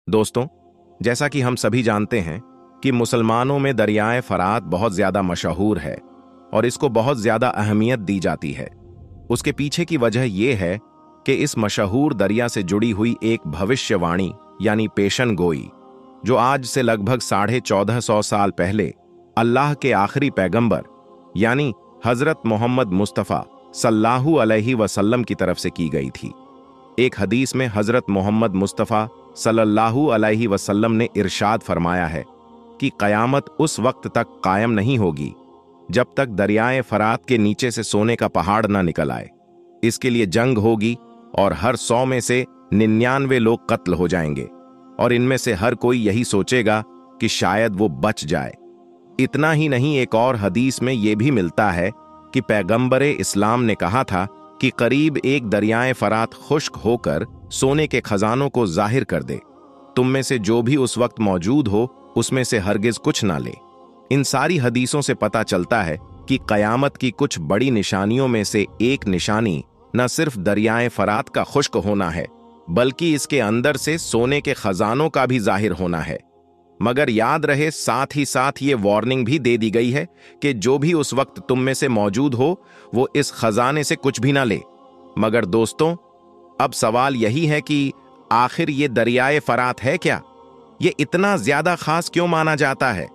दोस्तों, जैसा कि हम सभी जानते हैं कि मुसलमानों में दरियाए फरात बहुत ज्यादा मशहूर है और इसको बहुत ज्यादा अहमियत दी जाती है। उसके पीछे की वजह यह है कि इस मशहूर दरिया से जुड़ी हुई एक भविष्यवाणी यानी पेशन गोई, जो आज से लगभग 1450 साल पहले अल्लाह के आखिरी पैगंबर यानी हजरत मोहम्मद मुस्तफ़ा सल्लल्लाहु अलैहि वसल्लम की तरफ से की गई थी। एक हदीस में हजरत मोहम्मद मुस्तफ़ा सल्लल्लाहु अलैहि वसल्लम ने इरशाद फरमाया है कि क़यामत उस वक्त तक कायम नहीं होगी जब तक दरियाए फरात के नीचे से सोने का पहाड़ ना निकल आए। इसके लिए जंग होगी और हर 100 में से 99 लोग कत्ल हो जाएंगे और इनमें से हर कोई यही सोचेगा कि शायद वो बच जाए। इतना ही नहीं, एक और हदीस में यह भी मिलता है कि पैगंबरे इस्लाम ने कहा था कि करीब एक दरियाए फरात खुश्क होकर सोने के खजानों को जाहिर कर दे। तुम में से जो भी उस वक्त मौजूद हो उसमें से हरगिज कुछ ना ले। इन सारी हदीसों से पता चलता है कि कयामत की कुछ बड़ी निशानियों में से एक निशानी न सिर्फ दरियाए फरात का खुश्क होना है, बल्कि इसके अंदर से सोने के खजानों का भी जाहिर होना है। मगर याद रहे, साथ ही साथ ये वार्निंग भी दे दी गई है कि जो भी उस वक्त तुम में से मौजूद हो वो इस खजाने से कुछ भी ना ले। मगर दोस्तों, अब सवाल यही है कि आखिर ये दरियाए फरात है क्या? ये इतना ज्यादा खास क्यों माना जाता है?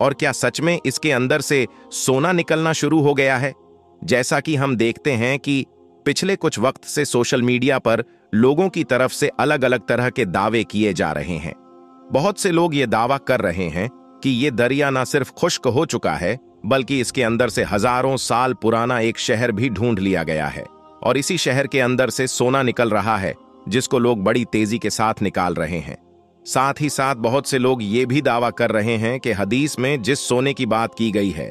और क्या सच में इसके अंदर से सोना निकलना शुरू हो गया है? जैसा कि हम देखते हैं कि पिछले कुछ वक्त से सोशल मीडिया पर लोगों की तरफ से अलग अलग तरह के दावे किए जा रहे हैं। बहुत से लोग ये दावा कर रहे हैं कि ये दरिया ना सिर्फ खुश्क हो चुका है, बल्कि इसके अंदर से हजारों साल पुराना एक शहर भी ढूंढ लिया गया है और इसी शहर के अंदर से सोना निकल रहा है, जिसको लोग बड़ी तेजी के साथ निकाल रहे हैं। साथ ही साथ बहुत से लोग ये भी दावा कर रहे हैं कि हदीस में जिस सोने की बात की गई है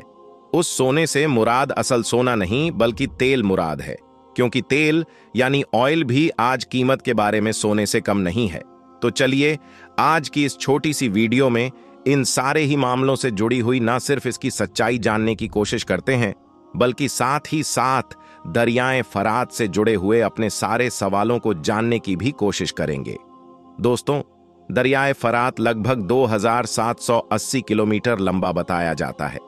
उस सोने से मुराद असल सोना नहीं बल्कि तेल मुराद है, क्योंकि तेल यानी ऑयल भी आज कीमत के बारे में सोने से कम नहीं है। तो चलिए आज की इस छोटी सी वीडियो में इन सारे ही मामलों से जुड़ी हुई ना सिर्फ इसकी सच्चाई जानने की कोशिश करते हैं, बल्कि साथ ही साथ दरियाए फरात से जुड़े हुए अपने सारे सवालों को जानने की भी कोशिश करेंगे। दोस्तों, दरियाए फरात लगभग 2780 किलोमीटर लंबा बताया जाता है।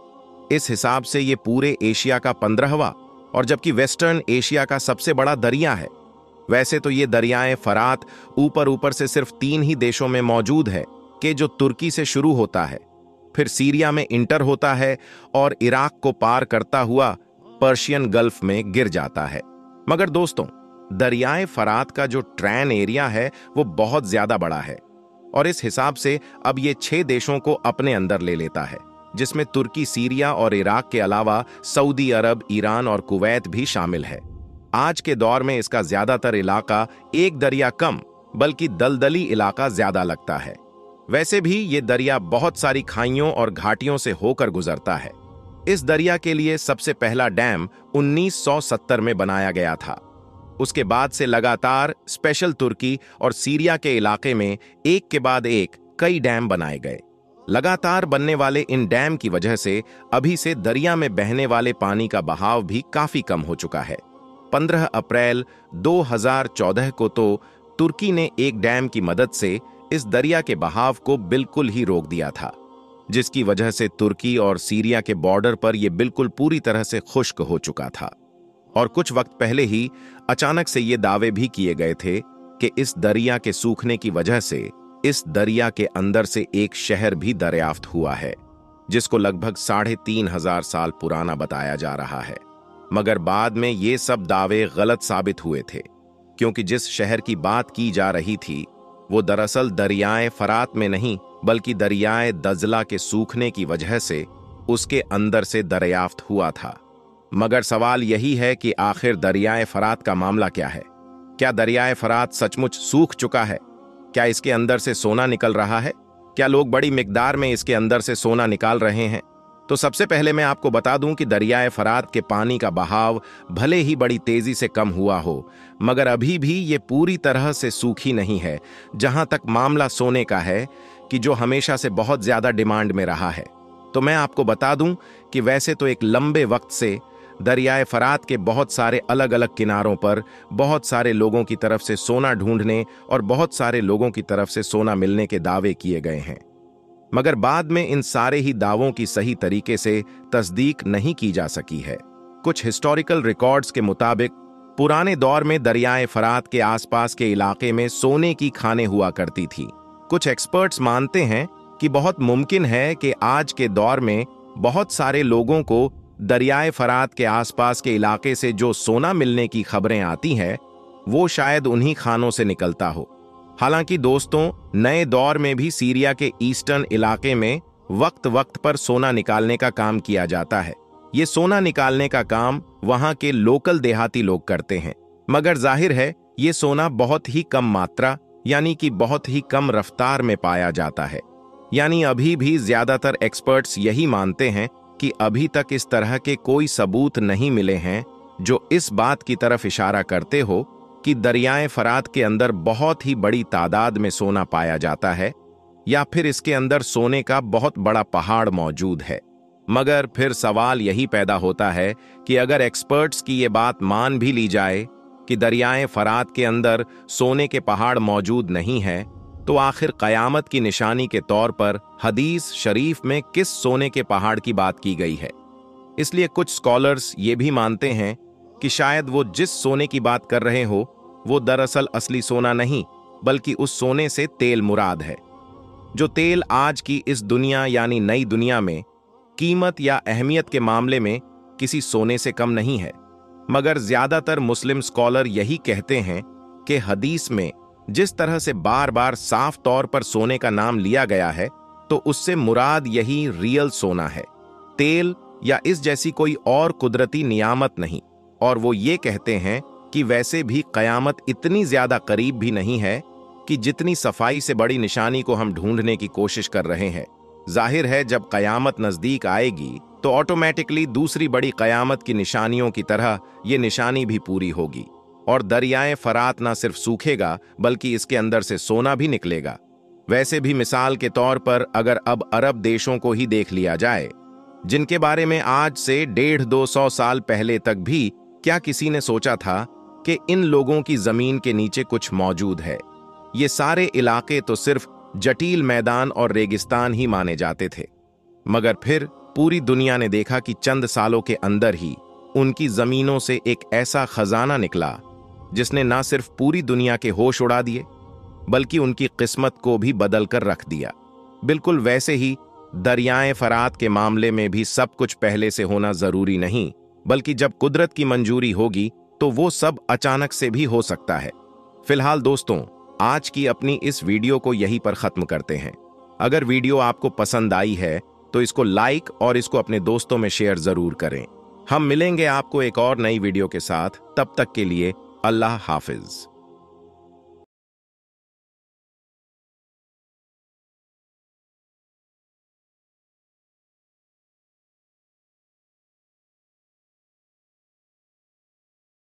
इस हिसाब से ये पूरे एशिया का 15वां और जबकि वेस्टर्न एशिया का सबसे बड़ा दरिया है। वैसे तो ये दरियाए फरात ऊपर से सिर्फ 3 ही देशों में मौजूद है कि जो तुर्की से शुरू होता है, फिर सीरिया में इंटर होता है और इराक को पार करता हुआ पर्शियन गल्फ में गिर जाता है। मगर दोस्तों, दरियाए फरात का जो ट्रैन एरिया है वो बहुत ज्यादा बड़ा है और इस हिसाब से अब ये 6 देशों को अपने अंदर ले लेता है, जिसमें तुर्की, सीरिया और इराक के अलावा सऊदी अरब, ईरान और कुवैत भी शामिल है। आज के दौर में इसका ज्यादातर इलाका एक दरिया कम बल्कि दलदली इलाका ज्यादा लगता है। वैसे भी ये दरिया बहुत सारी खाइयों और घाटियों से होकर गुजरता है। इस दरिया के लिए सबसे पहला डैम 1970 में बनाया गया था। उसके बाद से लगातार स्पेशल तुर्की और सीरिया के इलाके में एक के बाद एक कई डैम बनाए गए। लगातार बनने वाले इन डैम की वजह से अभी से दरिया में बहने वाले पानी का बहाव भी काफी कम हो चुका है। 15 अप्रैल 2014 को तो तुर्की ने एक डैम की मदद से इस दरिया के बहाव को बिल्कुल ही रोक दिया था, जिसकी वजह से तुर्की और सीरिया के बॉर्डर पर यह बिल्कुल पूरी तरह से खुश्क हो चुका था। और कुछ वक्त पहले ही अचानक से ये दावे भी किए गए थे कि इस दरिया के सूखने की वजह से इस दरिया के अंदर से एक शहर भी दरियाफ्त हुआ है, जिसको लगभग 3500 साल पुराना बताया जा रहा है। मगर बाद में ये सब दावे गलत साबित हुए थे, क्योंकि जिस शहर की बात की जा रही थी वो दरअसल दरियाए फरात में नहीं बल्कि दरियाए दजला के सूखने की वजह से उसके अंदर से दरियाफ्त हुआ था। मगर सवाल यही है कि आखिर दरियाए फरात का मामला क्या है? क्या दरियाए फरात सचमुच सूख चुका है? क्या इसके अंदर से सोना निकल रहा है? क्या लोग बड़ी मिकदार में इसके अंदर से सोना निकाल रहे हैं? तो सबसे पहले मैं आपको बता दूं कि दरियाए फरात के पानी का बहाव भले ही बड़ी तेजी से कम हुआ हो, मगर अभी भी ये पूरी तरह से सूखी नहीं है। जहां तक मामला सोने का है कि जो हमेशा से बहुत ज्यादा डिमांड में रहा है, तो मैं आपको बता दूं कि वैसे तो एक लंबे वक्त से दरियाए फरात के बहुत सारे अलग अलग किनारों पर बहुत सारे लोगों की तरफ से सोना ढूंढने और बहुत सारे लोगों की तरफ से सोना मिलने के दावे किए गए हैं, मगर बाद में इन सारे ही दावों की सही तरीके से तस्दीक नहीं की जा सकी है। कुछ हिस्टोरिकल रिकॉर्ड्स के मुताबिक पुराने दौर में दरियाए फरात के आसपास के इलाके में सोने की खानें हुआ करती थी। कुछ एक्सपर्ट्स मानते हैं कि बहुत मुमकिन है कि आज के दौर में बहुत सारे लोगों को दरियाए फरात के आसपास के इलाके से जो सोना मिलने की खबरें आती हैं वो शायद उन्हीं खानों से निकलता हो। हालांकि दोस्तों, नए दौर में भी सीरिया के ईस्टर्न इलाके में वक्त वक्त पर सोना निकालने का काम किया जाता है। ये सोना निकालने का काम वहां के लोकल देहाती लोग करते हैं, मगर जाहिर है ये सोना बहुत ही कम मात्रा यानी कि बहुत ही कम रफ्तार में पाया जाता है। यानी अभी भी ज्यादातर एक्सपर्ट्स यही मानते हैं कि अभी तक इस तरह के कोई सबूत नहीं मिले हैं जो इस बात की तरफ इशारा करते हो कि दरियाए फरात के अंदर बहुत ही बड़ी तादाद में सोना पाया जाता है या फिर इसके अंदर सोने का बहुत बड़ा पहाड़ मौजूद है। मगर फिर सवाल यही पैदा होता है कि अगर एक्सपर्ट्स की ये बात मान भी ली जाए कि दरियाए फरात के अंदर सोने के पहाड़ मौजूद नहीं है, तो आखिर कयामत की निशानी के तौर पर हदीस शरीफ में किस सोने के पहाड़ की बात की गई है। इसलिए कुछ स्कॉलर्स ये भी मानते हैं कि शायद वो जिस सोने की बात कर रहे हो वो दरअसल असली सोना नहीं, बल्कि उस सोने से तेल मुराद है, जो तेल आज की इस दुनिया यानी नई दुनिया में कीमत या अहमियत के मामले में किसी सोने से कम नहीं है। मगर ज्यादातर मुस्लिम स्कॉलर यही कहते हैं कि हदीस में जिस तरह से बार बार साफ तौर पर सोने का नाम लिया गया है, तो उससे मुराद यही रियल सोना है, तेल या इस जैसी कोई और कुदरती नियामत नहीं। और वो ये कहते हैं कि वैसे भी कयामत इतनी ज्यादा करीब भी नहीं है कि जितनी सफाई से बड़ी निशानी को हम ढूंढने की कोशिश कर रहे हैं। जाहिर है जब कयामत नजदीक आएगी तो ऑटोमेटिकली दूसरी बड़ी कयामत की निशानियों की तरह ये निशानी भी पूरी होगी और दरियाए फरात ना सिर्फ सूखेगा बल्कि इसके अंदर से सोना भी निकलेगा। वैसे भी मिसाल के तौर पर अगर अब अरब देशों को ही देख लिया जाए, जिनके बारे में आज से 150-200 साल पहले तक भी क्या किसी ने सोचा था कि इन लोगों की जमीन के नीचे कुछ मौजूद है। ये सारे इलाके तो सिर्फ जटील मैदान और रेगिस्तान ही माने जाते थे, मगर फिर पूरी दुनिया ने देखा कि चंद सालों के अंदर ही उनकी जमीनों से एक ऐसा खजाना निकला जिसने ना सिर्फ पूरी दुनिया के होश उड़ा दिए बल्कि उनकी किस्मत को भी बदल कर रख दिया। बिल्कुल वैसे ही दरियाए फरात के मामले में भी सब कुछ पहले से होना जरूरी नहीं, बल्कि जब कुदरत की मंजूरी होगी तो वो सब अचानक से भी हो सकता है। फिलहाल दोस्तों, आज की अपनी इस वीडियो को यहीं पर खत्म करते हैं। अगर वीडियो आपको पसंद आई है तो इसको लाइक और इसको अपने दोस्तों में शेयर जरूर करें। हम मिलेंगे आपको एक और नई वीडियो के साथ, तब तक के लिए अल्लाह हाफिज।